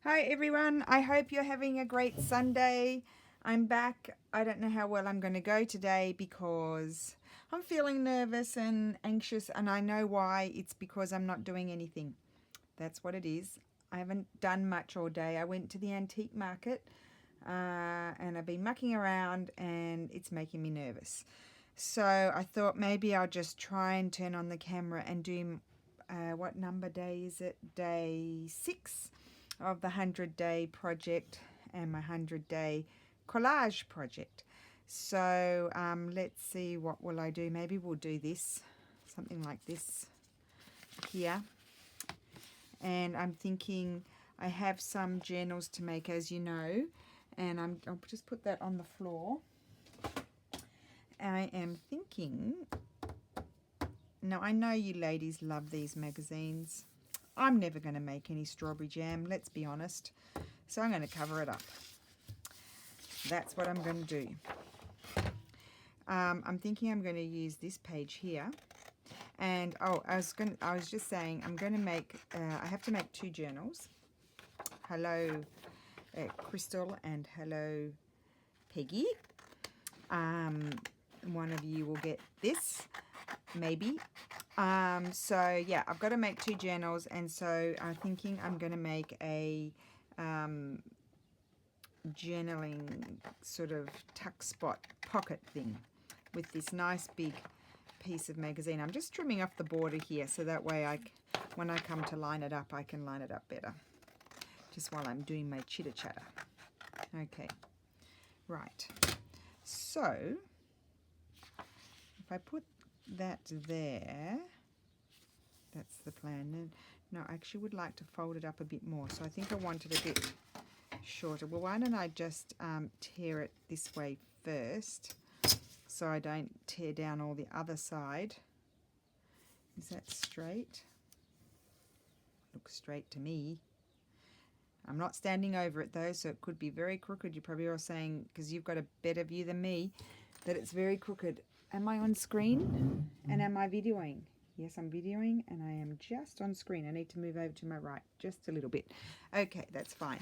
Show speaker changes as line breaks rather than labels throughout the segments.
Hi everyone, I hope you're having a great Sunday. I'm back. I don't know how well I'm going to go today because I'm feeling nervous and anxious, and I know why. It's because I'm not doing anything. That's what it is. I haven't done much all day. I went to the antique market and I've been mucking around and it's making me nervous. So I thought maybe I'll just try and turn on the camera and do what number day is it? Day 6 of the 100-day project and my 100-day collage project. So let's see, what will I do? Maybe we'll do this, something like this here. And I'm thinking I have some journals to make, as you know, and I'll just put that on the floor. I am thinking, now I know you ladies love these magazines. I'm never going to make any strawberry jam, let's be honest. So I'm going to cover it up. That's what I'm going to do. I'm thinking I'm going to use this page here. And I was just saying I'm going to make, I have to make 2 journals. Hello Crystal and hello Peggy. One of you will get this, maybe. So yeah, I've got to make 2 journals, and so I'm thinking I'm going to make a journaling sort of tuck spot pocket thing with this nice big piece of magazine. I'm just trimming off the border here so that way when I come to line it up, I can line it up better, just while I'm doing my chitter chatter. Okay, right, so if I put that there, that's the plan. Then no, I actually would like to fold it up a bit more, so I think I want it a bit shorter. Well, why don't I just tear it this way first so I don't tear down all the other side. Is that straight? Looks straight to me. I'm not standing over it though, so it could be very crooked. You're probably all saying, because you've got a better view than me, that it's very crooked. Am I on screen? And am I videoing? Yes, I'm videoing and I am just on screen. I need to move over to my right just a little bit. Okay, that's fine.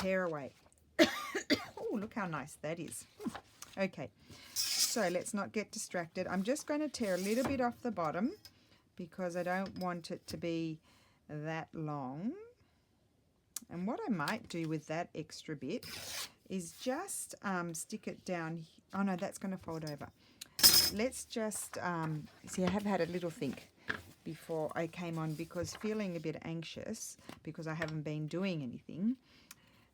Tear away. Oh, look how nice that is. Okay, so let's not get distracted. I'm just going to tear a little bit off the bottom because I don't want it to be that long. And what I might do with that extra bit is just stick it down. Oh no, that's going to fold over. Let's just, see, I have had a little think before I came on, because feeling a bit anxious because I haven't been doing anything.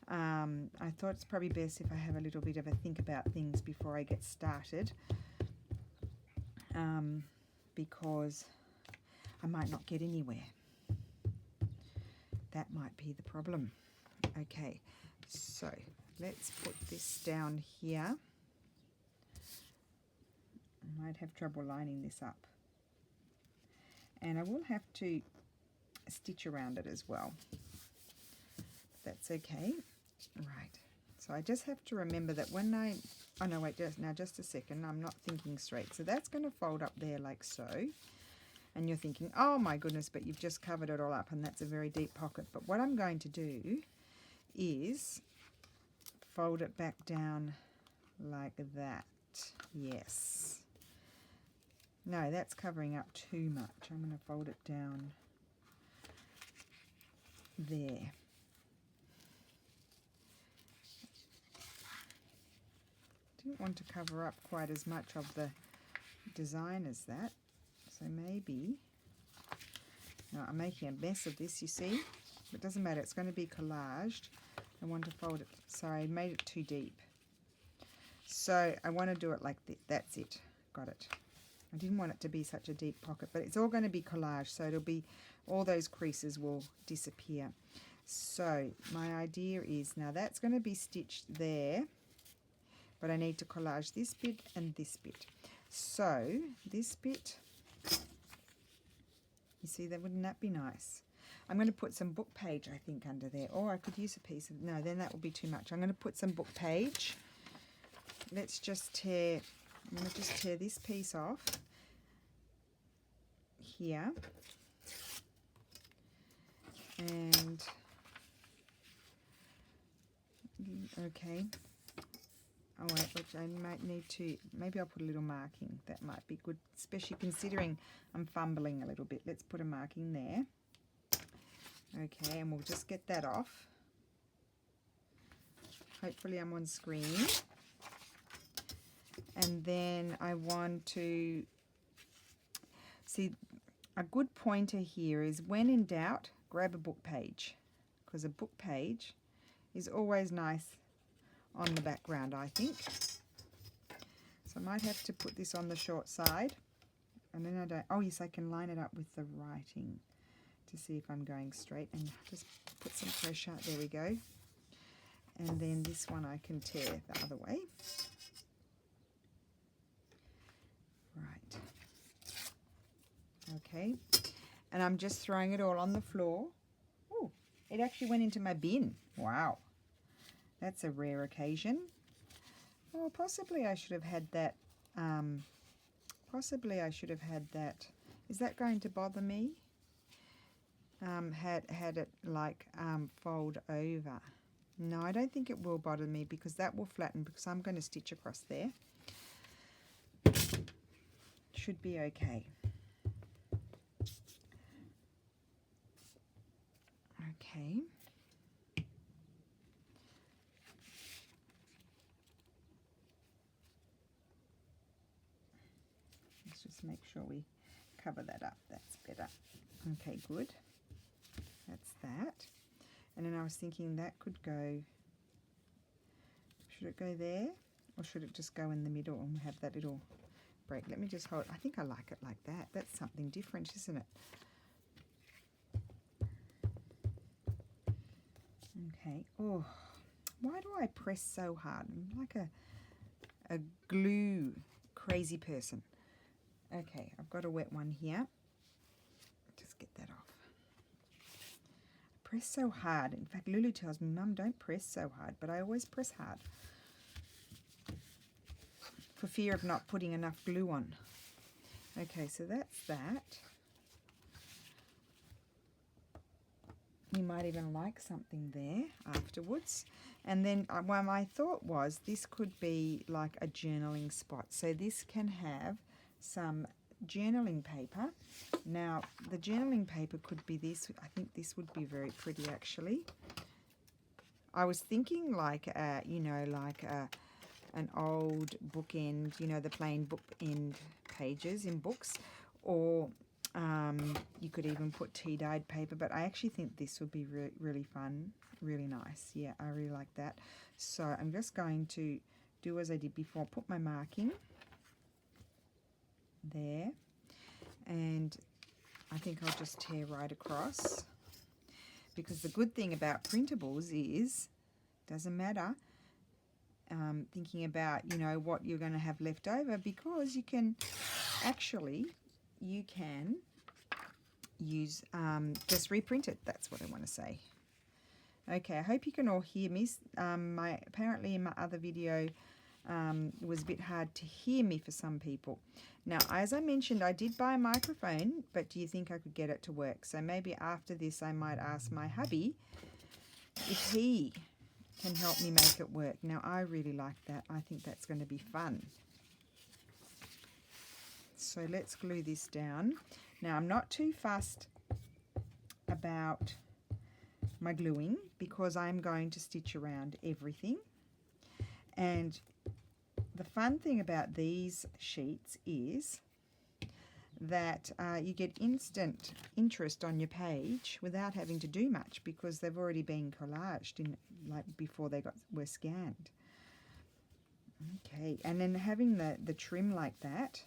I thought it's probably best if I have a little bit of a think about things before I get started, because I might not get anywhere. That might be the problem. Okay, so let's put this down here. I might have trouble lining this up, and I will have to stitch around it as well. That's okay. Right, so I just have to remember that when oh no, wait, just a second, I'm not thinking straight. So that's going to fold up there like so, and you're thinking, oh my goodness, but you've just covered it all up, and that's a very deep pocket. But what I'm going to do is fold it back down like that. Yes. No, that's covering up too much. I'm going to fold it down there. Didn't want to cover up quite as much of the design as that. So maybe, no, I'm making a mess of this, you see. It doesn't matter, it's going to be collaged. I want to fold it, sorry, I made it too deep. So I want to do it like this. That's it, got it. I didn't want it to be such a deep pocket, but it's all going to be collaged, so it'll be, all those creases will disappear. So my idea is, now that's going to be stitched there, but I need to collage this bit and this bit. So this bit, you see, wouldn't that be nice? I'm going to put some book page, I think, under there, or I could use a piece of, no, then that will be too much. I'm going to put some book page. Let's just tear, I'm going to just tear this piece off here, and Okay. Oh wait, which I might need to, maybe I'll put a little marking. That might be good, especially considering I'm fumbling a little bit. Let's put a marking there. Okay, and we'll just get that off. Hopefully I'm on screen. And then I want to see, a good pointer here is when in doubt, grab a book page, because a book page is always nice on the background, I think. So I might have to put this on the short side, and then I don't, oh yes, I can line it up with the writing to see if I'm going straight, and just put some pressure. There we go. And then this one I can tear the other way. Right. Okay. And I'm just throwing it all on the floor. Oh, it actually went into my bin. Wow. That's a rare occasion. Well, possibly I should have had that. Possibly I should have had that. Is that going to bother me? Had it like fold over. No, I don't think it will bother me because that will flatten because I'm going to stitch across there. Should be okay. Okay. Let's just make sure we cover that up. That's better. Okay, good. That's that. And then I was thinking that could go, should it go there or should it just go in the middle and have that little break? Let me just hold, I think I like it like that. That's something different, isn't it? Okay. Oh, why do I press so hard? I'm like a glue crazy person. Okay, I've got a wet one here. Just get that off. Press so hard. In fact, Lulu tells me, Mum, don't press so hard, but I always press hard for fear of not putting enough glue on. Okay, so that's that. You might even like something there afterwards. And then well, my thought was this could be like a journaling spot. So this can have some journaling paper. Now the journaling paper could be this. I think this would be very pretty actually. I was thinking like you know, like an old bookend, you know, the plain bookend pages in books, or you could even put tea-dyed paper, but I actually think this would be really fun, really nice. Yeah, I really like that. So I'm just going to do as I did before, put my marking there, and I think I'll just tear right across, because the good thing about printables is, doesn't matter, thinking about, you know, what you're going to have left over, because you can actually, you can use, just reprint it. That's what I want to say. Okay, I hope you can all hear me. Apparently in my other video, it was a bit hard to hear me for some people. Now, as I mentioned, I did buy a microphone, but do you think I could get it to work? So maybe after this, I might ask my hubby if he can help me make it work. Now, I really like that. I think that's going to be fun. So let's glue this down. Now, I'm not too fussed about my gluing because I'm going to stitch around everything. And the fun thing about these sheets is that you get instant interest on your page without having to do much, because they've already been collaged in, like, before they were scanned. Okay, and then having the trim like that,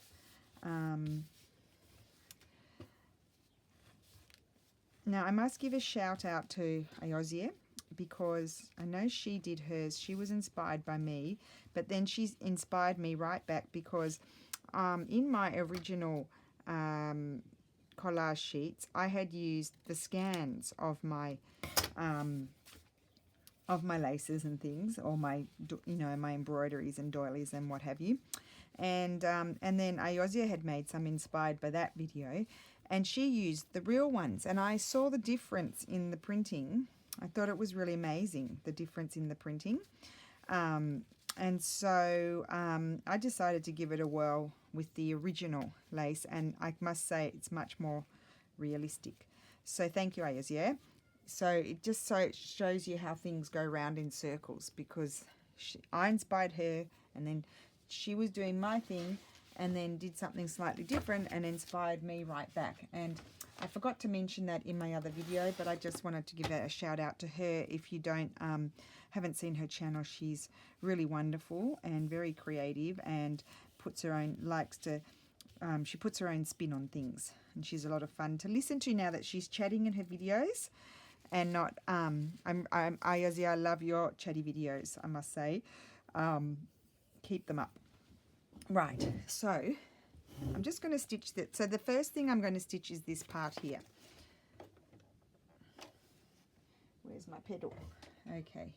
now I must give a shout out to Ayozia, because I know she did hers. She was inspired by me, but then she's inspired me right back, because in my original collage sheets, I had used the scans of my laces and things, or my, you know, my embroideries and doilies and what have you. And then Ayozia had made some inspired by that video, and she used the real ones, and I saw the difference in the printing I thought it was really amazing, the difference in the printing. And so I decided to give it a whirl with the original lace, and I must say it's much more realistic. So thank you, Ayazia. So it just shows you how things go round in circles, because I inspired her, and then she was doing my thing, and then did something slightly different and inspired me right back. And I forgot to mention that in my other video, but I just wanted to give a shout out to her. If you haven't seen her channel, she's really wonderful and very creative, and puts her own, she puts her own spin on things, and she's a lot of fun to listen to now that she's chatting in her videos. And not, Ayazia, I love your chatty videos, I must say. Keep them up. Right, so I'm just going to stitch that. So the first thing I'm going to stitch is this part here. Where's my pedal? Okay.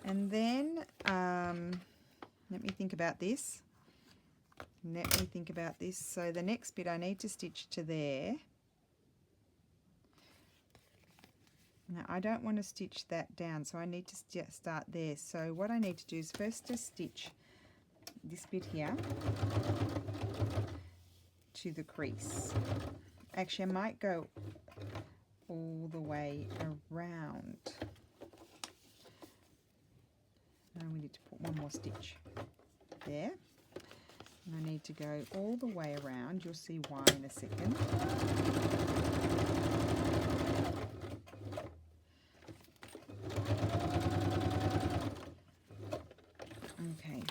And then, let me think about this. So the next bit I need to stitch to there. Now I don't want to stitch that down, so I need to start there. So what I need to do is first just stitch this bit here to the crease. Actually, I might go all the way around. Now we need to put one more stitch there. And I need to go all the way around. You'll see why in a second. Okay.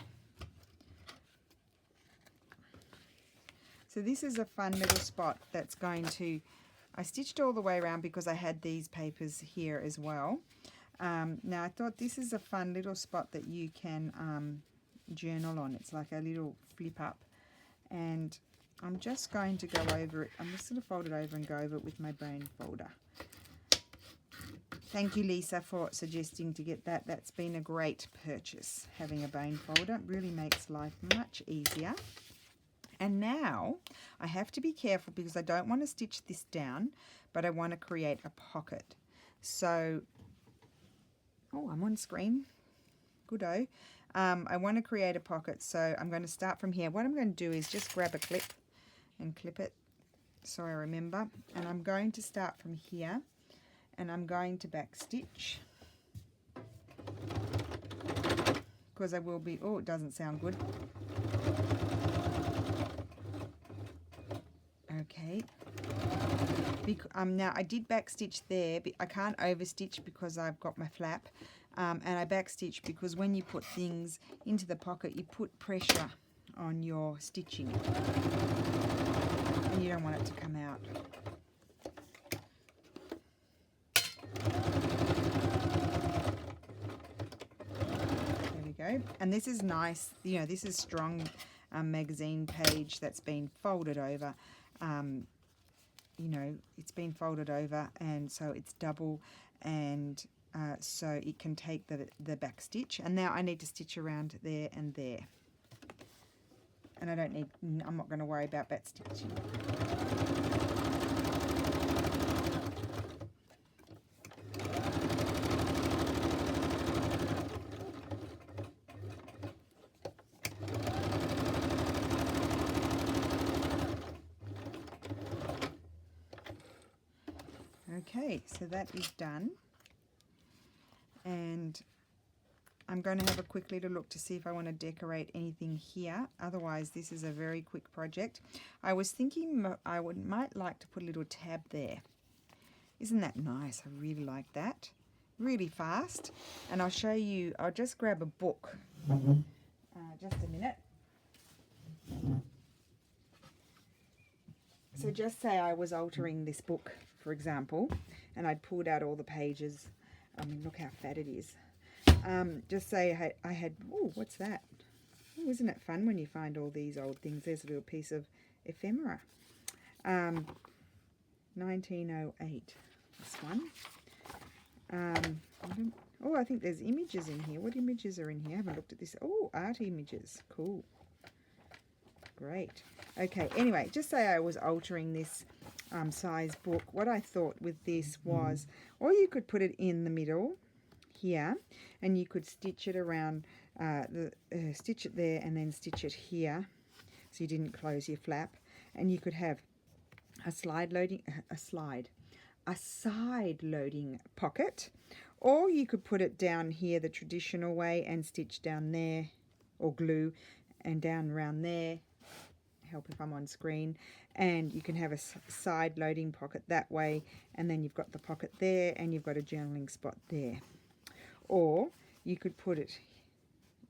So this is a fun little spot that's going to, I stitched all the way around because I had these papers here as well. Now I thought this is a fun little spot that you can journal on. It's like a little flip up, and I'm just going to go over it. I'm just going to fold it over and go over it with my bone folder. Thank you, Lisa, for suggesting to get that. That's been a great purchase, having a bone folder. It really makes life much easier. And now I have to be careful because I don't want to stitch this down, but I want to create a pocket. So, oh, I'm on screen. Good-o. I want to create a pocket, so I'm going to start from here. What I'm going to do is just grab a clip and clip it so I remember. And I'm going to start from here, and I'm going to back stitch because I will be, oh, it doesn't sound good. Okay. Now I did back stitch there, but I can't overstitch because I've got my flap. And I back stitch because when you put things into the pocket, you put pressure on your stitching, and you don't want it to come out. There we go. And this is nice, you know, this is strong magazine page that's been folded over. You know, it's been folded over, and so it's double, and so it can take the back stitch. And now I need to stitch around there and there, and I'm not going to worry about back stitching. Okay, so that is done, and I'm going to have a quick little look to see if I want to decorate anything here. Otherwise, this is a very quick project. I was thinking I might like to put a little tab there. Isn't that nice? I really like that. Really fast. And I'll show you, I'll just grab a book. Just a minute. So just say I was altering this book, for example, and I'd pulled out all the pages. I mean, look how fat it is. Just say I had, oh, what's that? Oh, isn't it fun when you find all these old things? There's a little piece of ephemera. 1908, this one. I think there's images in here. What images are in here? I haven't looked at this. Oh, art images. Cool. Great. Okay, anyway, just say I was altering this size book. What I thought with this was, or you could put it in the middle here, and you could stitch it around, stitch it there and then stitch it here, so you didn't close your flap. And you could have a side loading pocket, or you could put it down here the traditional way and stitch down there, or glue and down around there. Help if I'm on screen. And you can have a side loading pocket that way, and then you've got the pocket there and you've got a journaling spot there. Or you could put it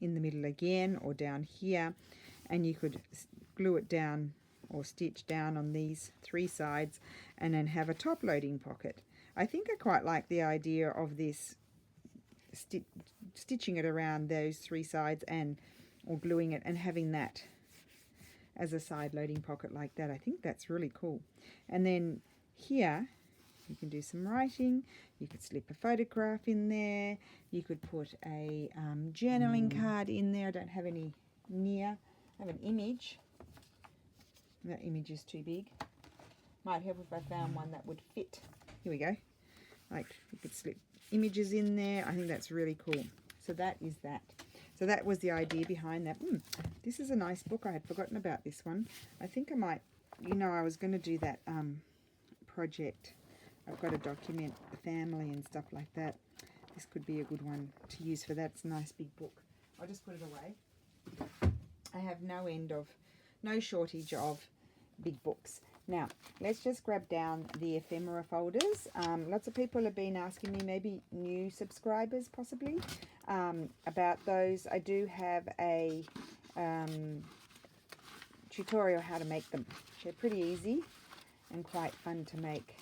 in the middle again or down here, and you could glue it down or stitch down on these three sides and then have a top loading pocket. I think I quite like the idea of this stitching it around those three sides or gluing it and having that as a side loading pocket like that. I think that's really cool. And then here you can do some writing. You could slip a photograph in there. You could put a journaling card in there. I don't have any near. I have an image. That image is too big. Might help if I found one that would fit. Here we go. Like, you could slip images in there. I think that's really cool. So that is that. So that was the idea behind that. This is a nice book. I had forgotten about this one. I think I might, I was going to do that project. I've got to document the family and stuff like that. This could be a good one to use for that. It's a nice big book. I'll just put it away. I have no shortage of big books. Now, let's just grab down the ephemera folders. Lots of people have been asking me, maybe new subscribers possibly, about those. I do have a tutorial how to make them. They're pretty easy and quite fun to make.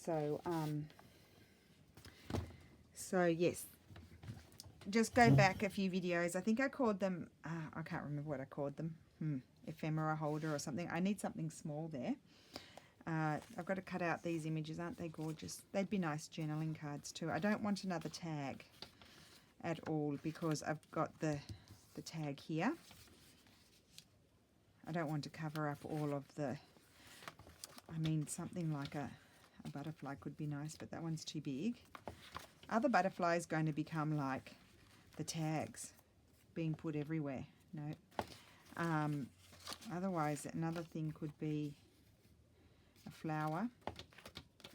So yes, just go back a few videos. I think I called them, I can't remember what I called them. Ephemera holder or something. I need something small there. I've got to cut out these images. Aren't they gorgeous? They'd be nice journaling cards too. I don't want another tag at all because I've got the tag here. I don't want to cover up all of something like a butterfly could be nice, but that one's too big. Are the butterflies going to become like the tags being put everywhere? No. Otherwise, another thing could be a flower.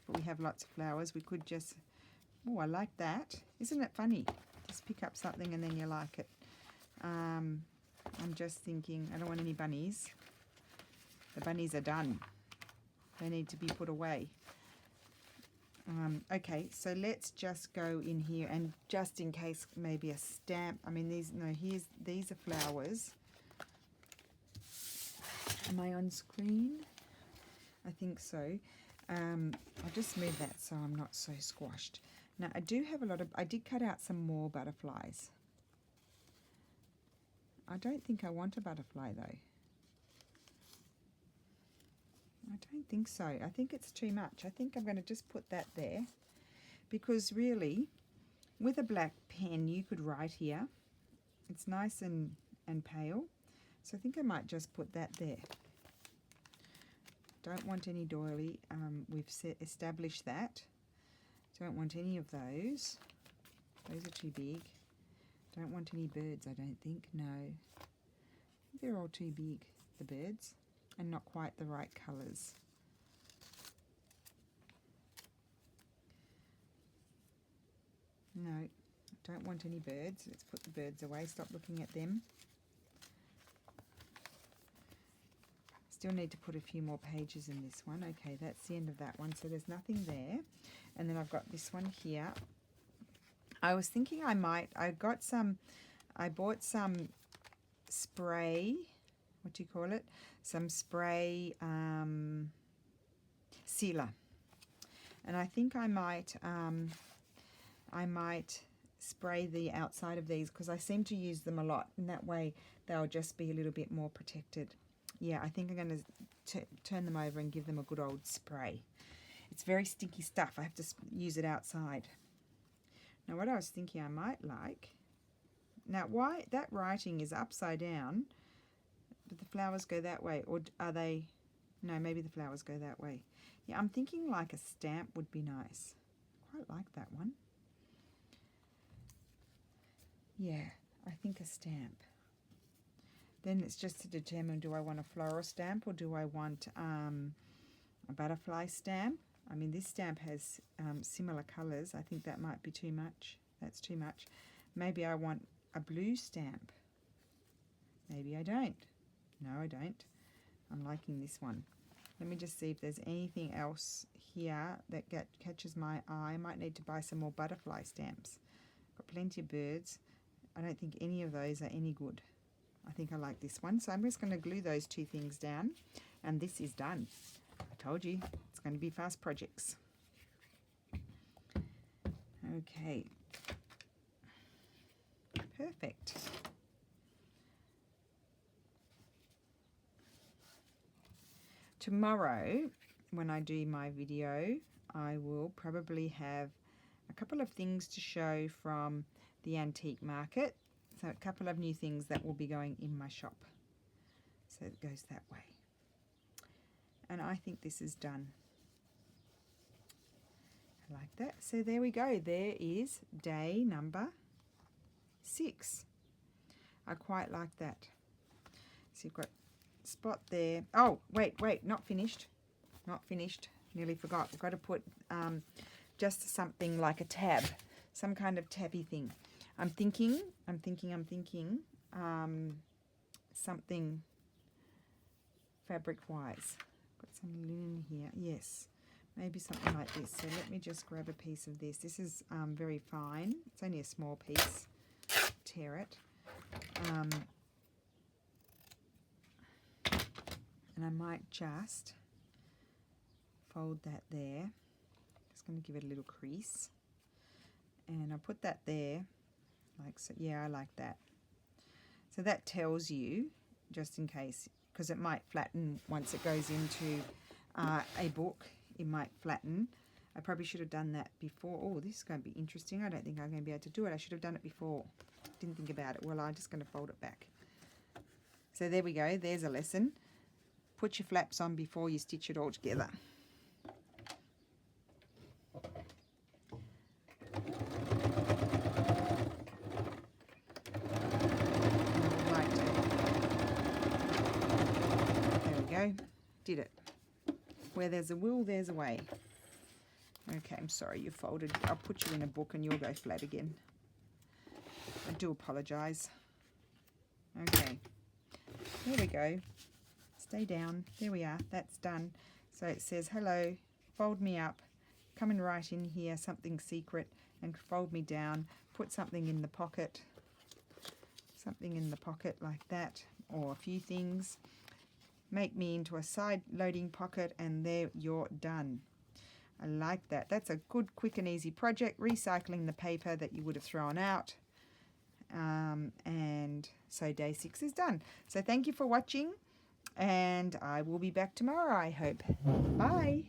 But we have lots of flowers. We could just, I like that. Isn't it funny? Just pick up something and then you like it. I'm just thinking, I don't want any bunnies. The bunnies are done. They need to be put away. Okay, so let's just go in here and just in case maybe a stamp. These are flowers. Am I on screen? I think so. I'll just move that so I'm not so squashed. Now I do have I did cut out some more butterflies. I don't think I want a butterfly though. I don't think so. I think it's too much. I think I'm going to just put that there because really with a black pen you could write here. It's nice and pale. So I think I might just put that there. Don't want any doily. We've established that. Don't want any of those. Those are too big. Don't want any birds, I don't think. No. They're all too big, the birds, and not quite the right colours. No, don't want any birds. Let's put the birds away. Stop looking at them. Still need to put a few more pages in this one. Okay, that's the end of that one. So there's nothing there. And then I've got this one here. I was thinking I bought some spray, what do you call it? Some spray sealer. And I think I might spray the outside of these because I seem to use them a lot. And that way they'll just be a little bit more protected. Yeah, I think I'm going to turn them over and give them a good old spray. It's very sticky stuff. I have to use it outside. Now, what I was thinking I might like... Now, why that writing is upside down, Do the flowers go that way, or are they... No, maybe the flowers go that way. Yeah, I'm thinking like a stamp would be nice. Quite like that one. Yeah, I think a stamp. Then it's just to determine, do I want a floral stamp or do I want a butterfly stamp? I mean, this stamp has similar colours. I think that might be too much. That's too much. Maybe I want a blue stamp. Maybe I don't. No, I don't. I'm liking this one. Let me just see if there's anything else here that catches my eye. I might need to buy some more butterfly stamps. Got plenty of birds. I don't think any of those are any good. I think I like this one. So I'm just going to glue those two things down. And this is done. I told you, it's going to be fast projects. Okay. Perfect. Tomorrow, when I do my video, I will probably have a couple of things to show from the antique market. So a couple of new things that will be going in my shop. So it goes that way. And I think this is done. I like that. So there we go. There is day number 6. I quite like that. So you've got spot there. Oh, wait, not finished. Not finished. Nearly forgot. We've got to put just something like a tab, some kind of tabby thing. I'm thinking something fabric-wise. Got some linen here. Yes, maybe something like this. So let me just grab a piece of this. This is very fine. It's only a small piece. Tear it. And I might just fold that there. Just going to give it a little crease. And I'll put that there. Like so. Yeah, I like that. So that tells you, just in case, because it might flatten once it goes into a book. It might flatten. I probably should have done that before. Oh, this is going to be interesting. I don't think I'm going to be able to do it. I should have done it before. Didn't think about it. Well, I'm just going to fold it back. So there we go. There's a lesson. Put your flaps on before you stitch it all together. There we go. Did it. Where there's a will, there's a way. Okay, I'm sorry you folded. I'll put you in a book and you'll go flat again. I do apologise. Okay. There we go. Stay down. There we are. That's done. So it says, hello, fold me up, come and write in here something secret and fold me down. Put something in the pocket. Something in the pocket like that, or a few things. Make me into a side loading pocket, and there you're done. I like that. That's a good, quick and easy project. Recycling the paper that you would have thrown out. And so day 6 is done. So thank you for watching. And I will be back tomorrow, I hope. Bye.